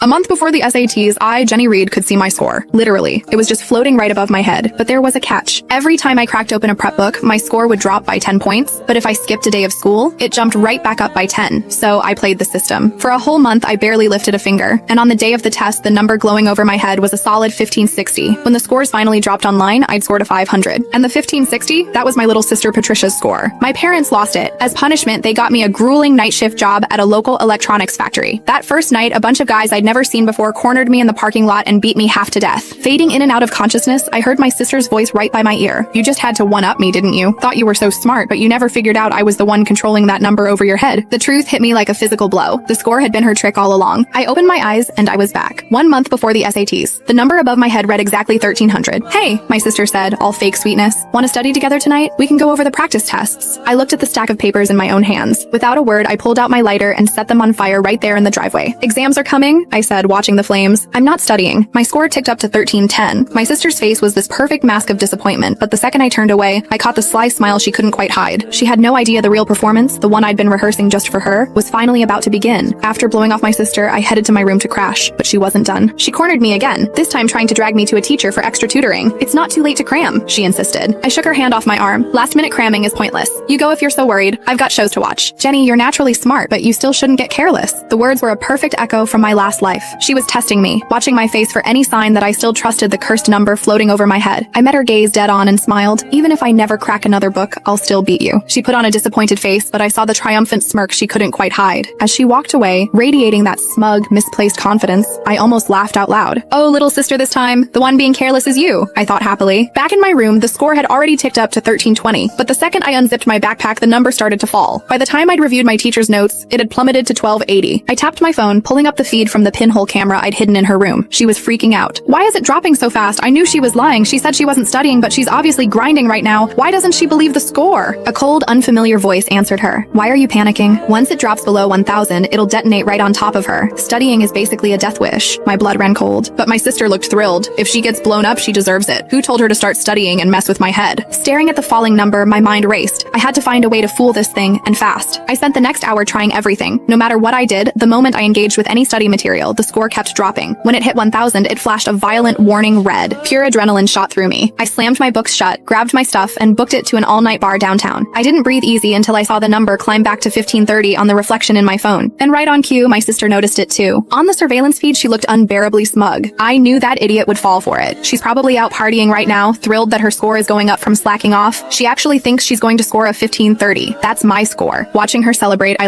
A month before the SATs, Jenny Reed, could see my score. Literally. It was just floating right above my head. But there was a catch. Every time I cracked open a prep book, my score would drop by 10 points. But if I skipped a day of school, it jumped right back up by 10. So I played the system. For a whole month, I barely lifted a finger. And on the day of the test, the number glowing over my head was a solid 1560. When the scores finally dropped online, I'd scored a 500. And the 1560, that was my little sister Patricia's score. My parents lost it. As punishment, they got me a grueling night shift job at a local electronics factory. That first night, a bunch of guys I'd never seen before cornered me in the parking lot and beat me half to death. Fading in and out of consciousness, I heard my sister's voice right by my ear. "You just had to one-up me, didn't you? Thought you were so smart, but you never figured out I was the one controlling that number over your head." The truth hit me like a physical blow. The score had been her trick all along. I opened my eyes and I was back. 1 month before the SATs. The number above my head read exactly 1300. "Hey," my sister said, all fake sweetness. "Want to study together tonight? We can go over the practice tests." I looked at the stack of papers in my own hands. Without a word, I pulled out my lighter and set them on fire right there in the driveway. "Exams are coming," I said, watching the flames. "I'm not studying." My score ticked up to 1310. My sister's face was this perfect mask of disappointment, but the second I turned away, I caught the sly smile she couldn't quite hide. She had no idea the real performance, the one I'd been rehearsing just for her, was finally about to begin. After blowing off my sister, I headed to my room to crash, but she wasn't done. She cornered me again, this time trying to drag me to a teacher for extra tutoring. "It's not too late to cram," she insisted. I shook her hand off my arm. "Last-minute cramming is pointless. You go if you're so worried. I've got shows to watch." "Jenny, you're naturally smart, but you still shouldn't get careless." The words were a perfect echo from my last life. She was testing me, watching my face for any sign that I still trusted the cursed number floating over my head. I met her gaze dead on and smiled. "Even if I never crack another book, I'll still beat you." She put on a disappointed face, but I saw the triumphant smirk she couldn't quite hide. As she walked away, radiating that smug, misplaced confidence, I almost laughed out loud. "Oh, little sister this time. The one being careless is you," I thought happily. Back in my room, the score had already ticked up to 1320, but the second I unzipped my backpack, the number started to fall. By the time I'd reviewed my teacher's notes, it had plummeted to 1280. I tapped my phone, pulling up the feed from the pinhole camera I'd hidden in her room. She was freaking out. "Why is it dropping so fast? I knew she was lying. She said she wasn't studying, but she's obviously grinding right now. Why doesn't she believe the score?" A cold, unfamiliar voice answered her. "Why are you panicking? Once it drops below 1000, it'll detonate right on top of her. Studying is basically a death wish." My blood ran cold, but my sister looked thrilled. If she gets blown up, she deserves it. Who told her to start studying and mess with my head? Staring at the falling number, my mind raced. I had to find a way to fool this thing, and fast. I spent the next hour trying everything. No matter what I did, the moment I engaged with any study material, the score kept dropping. When it hit 1000, it flashed a violent warning red. Pure adrenaline shot through me. I slammed my books shut, grabbed my stuff, and booked it to an all-night bar downtown. I didn't breathe easy until I saw the number climb back to 1530 on the reflection in my phone. And right on cue, my sister noticed it too. On the surveillance feed, she looked unbearably smug. I knew that idiot would fall for it. She's probably out partying right now, thrilled that her score is going up from slacking off. She actually thinks she's going to score a 1530. That's my score. Watching her celebrate, I let